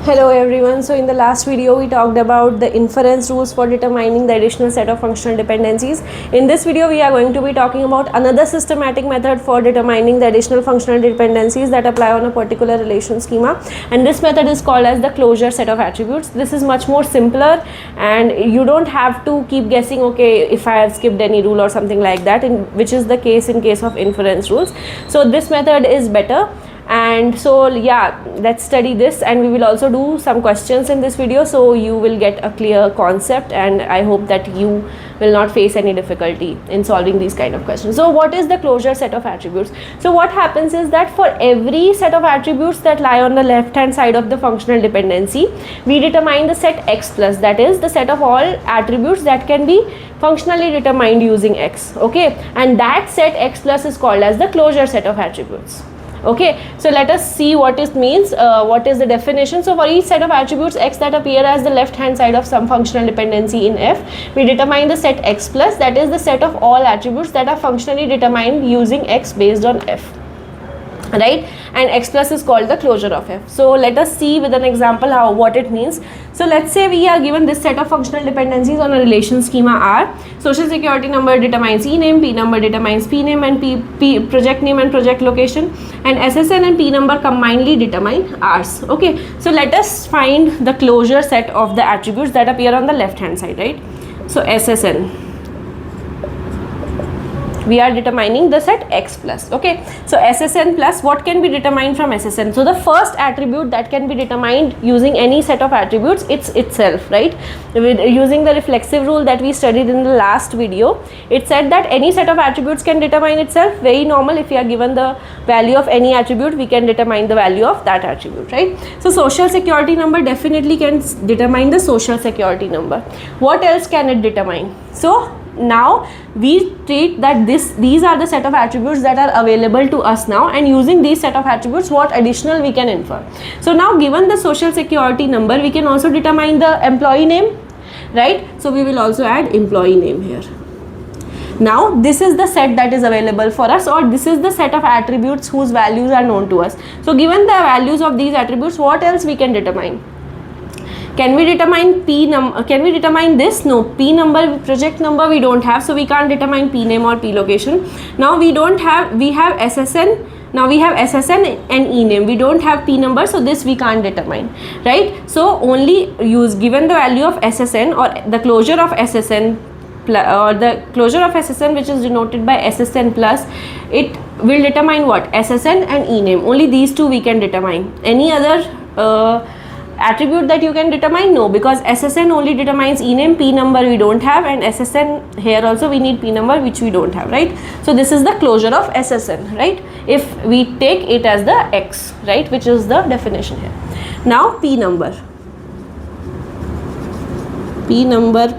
Hello everyone. So in the last video we talked about the inference rules for determining the additional set of functional dependencies. In this video we are going to be talking about another systematic method for determining the additional functional dependencies that apply on a particular relation schema, and this method is called as the closure set of attributes. This is much more simpler and you don't have to keep guessing, okay, if I have skipped any rule or something like that, which is the case in case of inference rules. So this method is better. And so yeah, let's study this, and we will also do some questions in this video, so you will get a clear concept, and I hope that you will not face any difficulty in solving these kind of questions. So what is the closure set of attributes? So what happens is that for every set of attributes that lie on the left hand side of the functional dependency, we determine the set X plus, that is the set of all attributes that can be functionally determined using X. Okay, and that set X plus is called as the closure set of attributes. Okay, so let us see what it means, what is the definition. So for each set of attributes X that appear as the left hand side of some functional dependency in F, we determine the set X plus, that is the set of all attributes that are functionally determined using X based on F, right? And X plus is called the closure of F. So let us see with an example what it means. So let's say we are given this set of functional dependencies on a relation schema R. Social security number determines E name, P number determines P name, and P project name and project location, and SSN and P number combinedly determine R's. Okay, so let us find the closure set of the attributes that appear on the left hand side, right? So SSN, we are determining the set X plus. Okay, so SSN plus, what can be determined from SSN? So the first attribute that can be determined using any set of attributes, it's itself, right? Using the reflexive rule that we studied in the last video, it said that any set of attributes can determine itself. Very normal, if we are given the value of any attribute, we can determine the value of that attribute, right? So social security number definitely can determine the social security number. What else can it determine? So now we treat that these are the set of attributes that are available to us now, and using these set of attributes, what additional we can infer. So now, given the social security number, we can also determine the employee name, right? So we will also add employee name here. Now this is the set that is available for us, or this is the set of attributes whose values are known to us. So given the values of these attributes, what else we can determine? Can we determine P number? Can we determine this? No. P number, project number we don't have, so we can't determine P name or P location. Now we have SSN. Now we have SSN and E name. We don't have P number, so this we can't determine, right? So only given the value of SSN or the closure of SSN or the closure of SSN, which is denoted by SSN plus, it will determine what? SSN and E name. Only these two we can determine. Any other attribute that you can determine? No, because SSN only determines E name, P number we don't have, and SSN here also we need P number, which we don't have, right? So this is the closure of SSN, right? If we take it as the X, right, which is the definition here. Now P number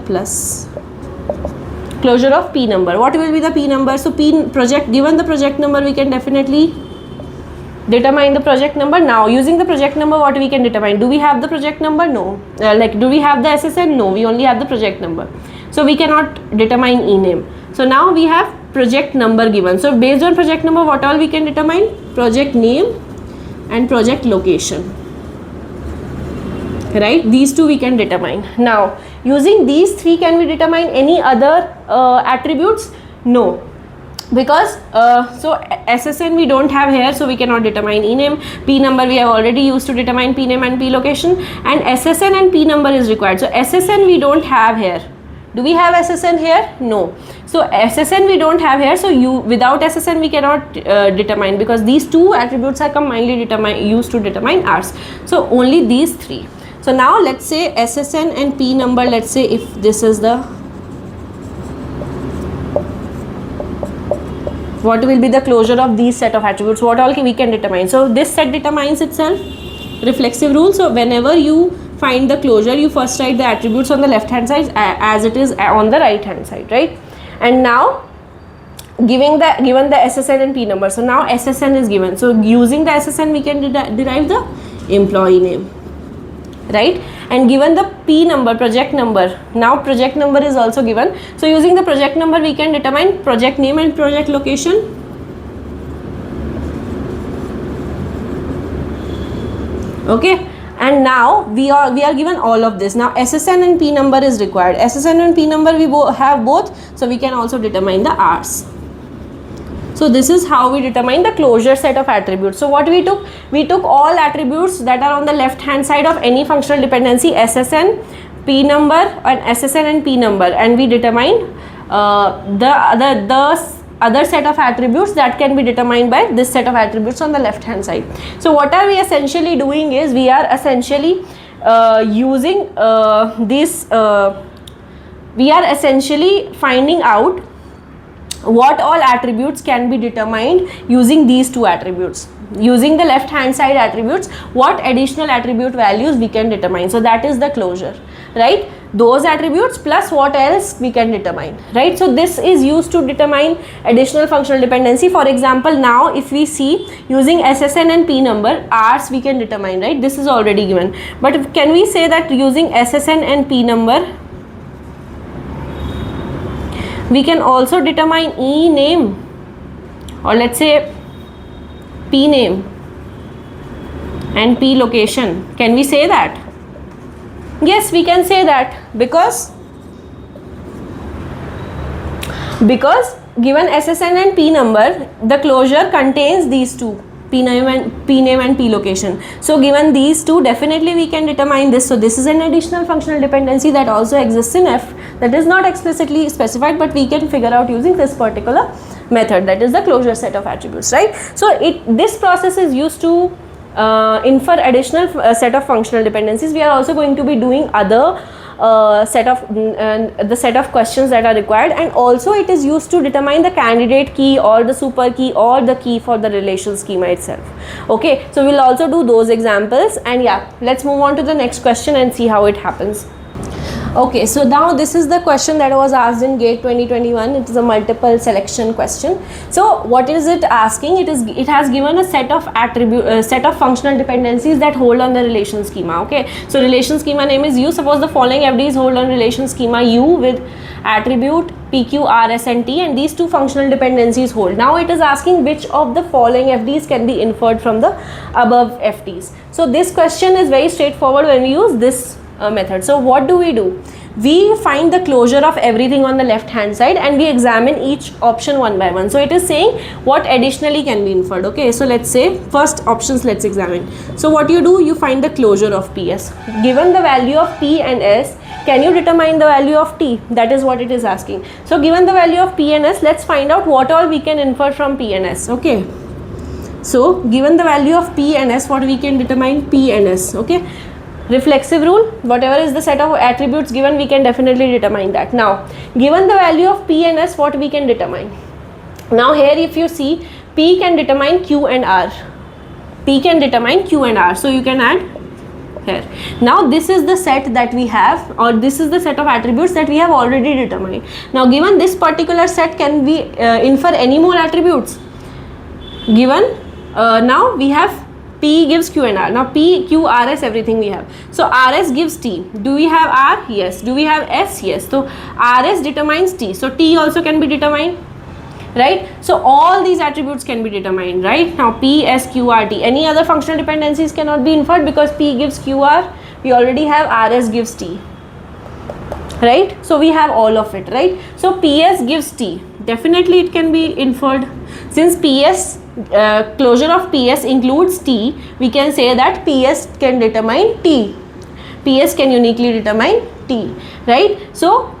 plus closure of P number. What will be the P number? So given the project number, we can definitely determine the project number. Now using the project number, what we can determine? Do we have the project number? No. Do we have the SSN? No, we only have the project number, so we cannot determine E name. So now we have project number given. So based on project number, what all we can determine? Project name and project location, right? These two we can determine. Now using these three, can we determine any other attributes? No, because so SSN we don't have here, so we cannot determine E name. P number we have already used to determine P name and P location, and SSN and P number is required. So SSN we don't have here. Do we have SSN here? No. So SSN we don't have here, so without SSN we cannot determine, because these two attributes are combinedly used to determine R's. So only these three. So now let's say SSN and P number, let's say if this is the, what will be the closure of these set of attributes? What all we can determine? So this set determines itself, reflexive rule. So whenever you find the closure, you first write the attributes on the left hand side as it is on the right hand side, right? And now given the SSN and P number, so now SSN is given, so using the SSN we can derive the employee name, right? And given the P number, project number, now project number is also given, so using the project number we can determine project name and project location. Okay, and now we are given all of this. Now SSN and P number is required. SSN and P number we have both, so we can also determine the Rs. So this is how we determine the closure set of attributes. So what we took all attributes that are on the left hand side of any functional dependency, SSN, P number and SSN and P number, and we determined the other set of attributes that can be determined by this set of attributes on the left hand side. So what are we essentially doing is we are essentially using we are essentially finding out what all attributes can be determined using these two attributes. Using the left hand side attributes, what additional attribute values we can determine. So that is the closure, right? Those attributes plus what else we can determine, right? So this is used to determine additional functional dependency. For example, now if we see using SSN and P number, Rs we can determine, right? This is already given. But can we say that using SSN and P number, we can also determine E name, or let's say P name and P location? Can we say that? Yes, we can say that, because given SSN and P number, the closure contains these two, P name and P location. So given these two, definitely we can determine this. So this is an additional functional dependency that also exists in F, that is not explicitly specified, but we can figure out using this particular method, that is the closure set of attributes, right? So this process is used to infer additional set of functional dependencies. We are also going to be doing other the set of questions that are required, and also it is used to determine the candidate key or the super key or the key for the relation schema itself. Okay, so we'll also do those examples, and yeah, let's move on to the next question and see how it happens. Okay, so now this is the question that was asked in GATE 2021. It is a multiple selection question. So what is it asking? It has given a set of set of functional dependencies that hold on the relation schema. Okay, so relation schema name is U. Suppose the following FDs hold on relation schema U with attribute PQ, RS and T, and these two functional dependencies hold. Now it is asking which of the following FDs can be inferred from the above FDs. So this question is very straightforward when we use this method. So what do? We find the closure of everything on the left hand side and we examine each option one by one. So it is saying what additionally can be inferred. Okay, so let's say first options let's examine. So what you do, you find the closure of PS. Given the value of P and S, can you determine the value of T? That is what it is asking. So given the value of P and S, let's find out what all we can infer from P and S. Okay, so given the value of P and S, what we can determine P and S. Okay, reflexive rule, whatever is the set of attributes given, we can definitely determine that. Now given the value of P and S, what we can determine? Now here if you see, P can determine Q and R. P can determine Q and R, so you can add here. Now this is the set that we have, or this is the set of attributes that we have already determined. Now given this particular set, can we infer any more attributes? Given now we have P gives Q and R. Now P, Q, RS, everything we have. So RS gives T. Do we have R? Yes. Do we have S? Yes. So RS determines T. So T also can be determined, right? So all these attributes can be determined, right? Now P, S, Q, R, T. Any other functional dependencies cannot be inferred because P gives Q, R. We already have RS gives T, right? So we have all of it, right? So PS gives T. Definitely it can be inferred. Since PS closure of PS includes T, we can say that PS can determine T. PS can uniquely determine T, right? So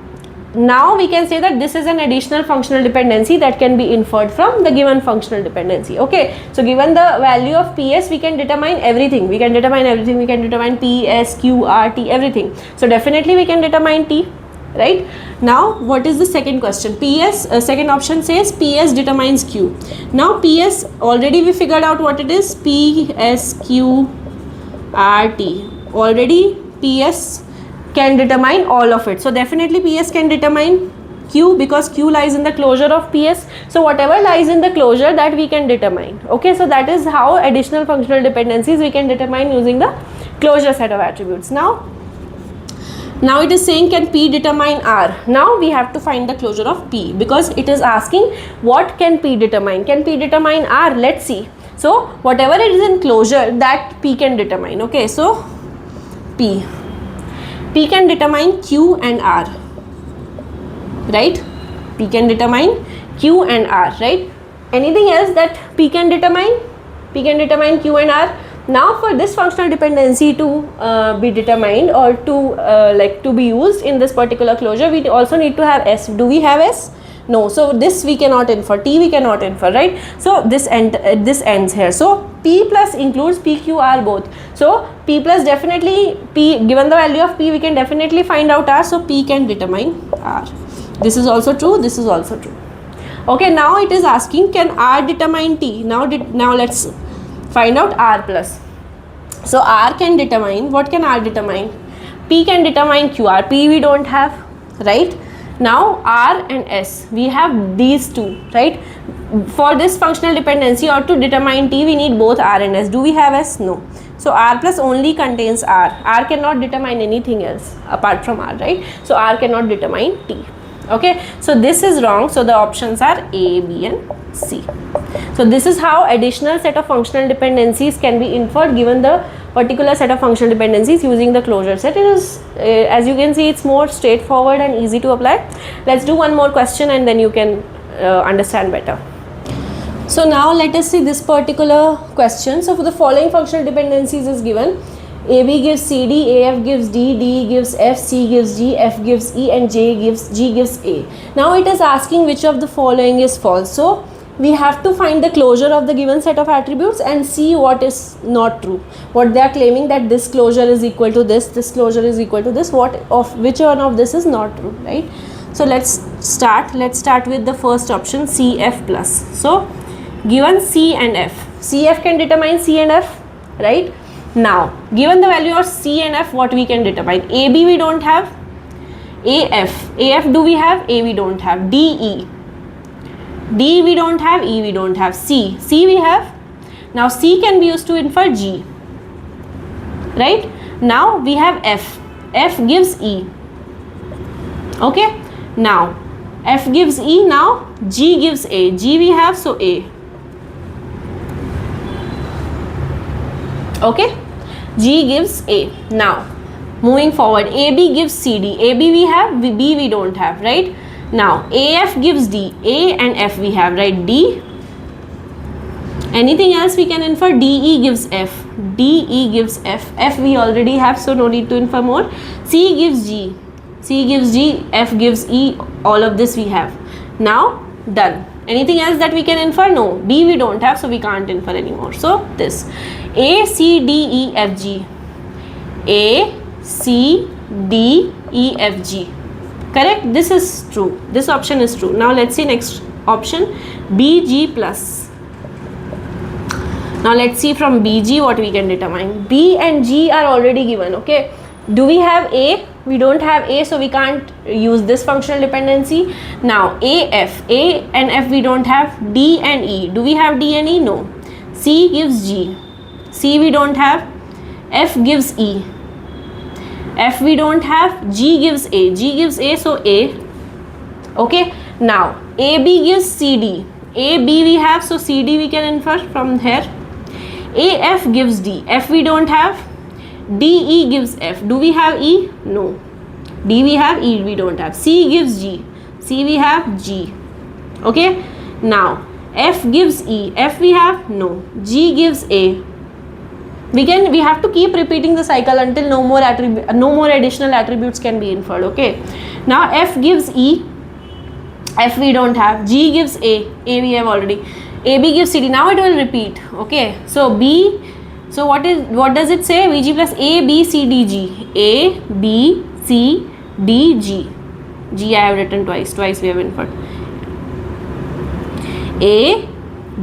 now we can say that this is an additional functional dependency that can be inferred from the given functional dependency. Okay, so given the value of PS, we can determine everything. We can determine everything. We can determine P, S, Q, R, T, everything. So definitely we can determine T, right? Now what is the second question? PS, second option says PS determines Q. Now PS, already we figured out what it is. P, S, Q, R, T. Already PS can determine all of it. So definitely PS can determine Q because Q lies in the closure of PS. So whatever lies in the closure, that we can determine. Okay, so that is how additional functional dependencies we can determine using the closure set of attributes. Now it is saying can P determine R. Now we have to find the closure of P because it is asking what can P determine. Can P determine R? Let's see. So whatever it is in closure, that P can determine. Okay, so P. P can determine Q and R, right? P can determine Q and R, right? Anything else that P can determine? P can determine Q and R. Now for this functional dependency to be determined or to be used in this particular closure, we also need to have S. Do we have S? No. So this we cannot infer, T we cannot infer, right? So this ends here. So P plus includes P, Q, R both. So P plus definitely P, given the value of P we can definitely find out R, so P can determine R. This is also true, this is also true. Okay, now it is asking, can R determine T? Now let's find out R plus. So R can determine, what can R determine? P can determine QR. P we don't have, right? Now R and S, we have these two, right? For this functional dependency or to determine T, we need both R and S. Do we have S? No. So R plus only contains R. R cannot determine anything else apart from R, right? So R cannot determine T. Okay, so this is wrong. So the options are A, B and C. So this is how additional set of functional dependencies can be inferred given the particular set of functional dependencies using the closure set. It is, as you can see, it's more straightforward and easy to apply. Let's do one more question and then you can understand better. So now let us see this particular question. So for the following functional dependencies is given. AB gives CD, AF gives D, D gives F, C gives G, F gives E and G gives A. Now it is asking which of the following is false. So we have to find the closure of the given set of attributes and see what is not true. What they are claiming that this closure is equal to this closure is equal to this, which one of this is not true, right? So let's start with the first option, CF plus. So given C and F, CF can determine C and F, right? Now given the value of C and F, what we can determine? AB we don't have, AF do we have? A we don't have, DE, D we don't have, E we don't have, C we have. Now C can be used to infer G, right? Now we have F gives E. Okay, now F gives E, now G gives A, G we have, so A. Okay, G gives A. Now moving forward, AB gives CD, AB we have, B we don't have, right? Now AF gives D, A and F we have, right? D. Anything else we can infer? DE gives F, DE gives F, F we already have, so no need to infer more. C gives G, C gives G, F gives E, all of this we have. Now done. Anything else that we can infer? No. B we don't have, so we can't infer anymore. So this A, C, D, E, F, G. A, C, D, E, F, G. Correct? This is true. This option is true. Now let's see next option, B, G plus. Now let's see from B, G what we can determine. B and G are already given. Okay. Do we have A? We don't have A, so we can't use this functional dependency. Now AF, A and F we don't have. D and E. Do we have D and E? No. C gives G, C we don't have. F gives E, F we don't have. G gives A, G gives A, so A. Okay. Now AB gives CD, A, B we have, so CD we can infer from here. AF gives D, F we don't have. DE gives F. Do we have E? No. D we have, E we don't have. C gives G, C we have, G. Okay. Now F gives E, F we have, no. G gives A. We have to keep repeating the cycle until no more additional attributes can be inferred. Okay. Now F gives E, F we don't have. G gives A we have already. AB gives CD. Now it will repeat. Okay. So B. So what does it say? VG plus A, B, C, D, G. A, B, C, D, G. G I have written twice we have inferred. A,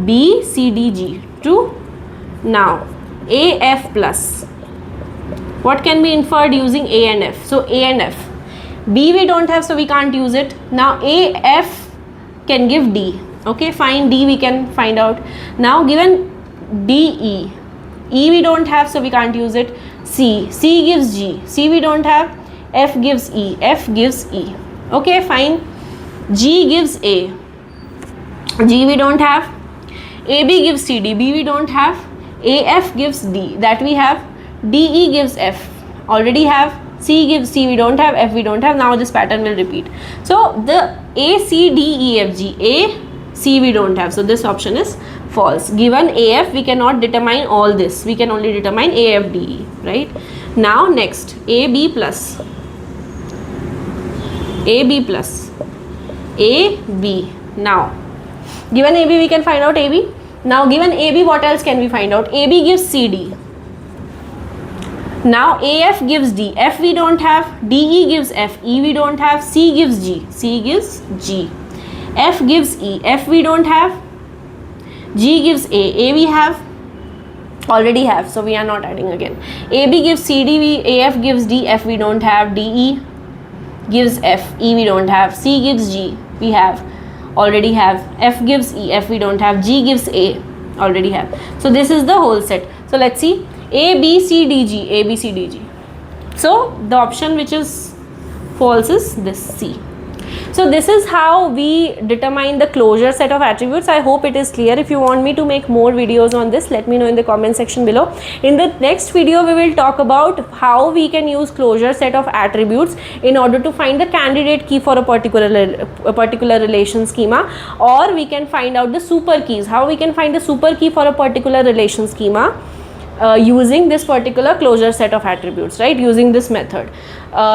B, C, D, G. True? Now AF plus. What can be inferred using A and F? So A and F. B we don't have, so we can't use it. Now AF can give D. Okay, fine, D we can find out. Now given DE. E we don't have, so we can't use it. C gives G, C we don't have. F gives E, F gives E. Okay, fine. G gives A, G we don't have. AB gives CD, B we don't have. AF gives D, that we have. DE gives F, already have. C gives C, we don't have. F we don't have. Now this pattern will repeat. So the A, C, D, E, F, G. A, C we don't have. So this option is false. Given A, F, we cannot determine all this. We can only determine A, F, D, E, right? Now next, A, B plus. A, B plus. A, B. Now, given A, B, we can find out A, B. Now given A, B, what else can we find out? A, B gives C, D. Now AF gives D, F we don't have, DE gives F, E we don't have, C gives G, C gives G, F gives E, F we don't have, G gives A we have, already have, so we are not adding again. AB gives CD, AF gives D, F we don't have, DE gives F, E we don't have, C gives G, we have, already have, F gives E, F we don't have, G gives A, already have. So this is the whole set. So let's see. A, B, C, D, G, A, B, C, D, G. So the option which is false is this C. So this is how we determine the closure set of attributes. I hope it is clear. If you want me to make more videos on this, let me know in the comment section below. In the next video, we will talk about how we can use closure set of attributes in order to find the candidate key for a particular relation schema, or we can find out the super keys, how we can find the super key for a particular relation schema. Using this particular closure set of attributes, right, using this method.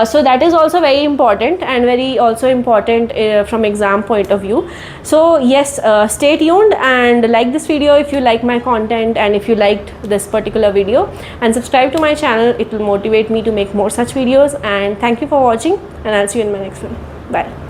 So that is also very important and very also important from exam point of view. So yes, stay tuned and like this video if you like my content and if you liked this particular video, and subscribe to my channel. It will motivate me to make more such videos, and thank you for watching, and I'll see you in my next one. Bye.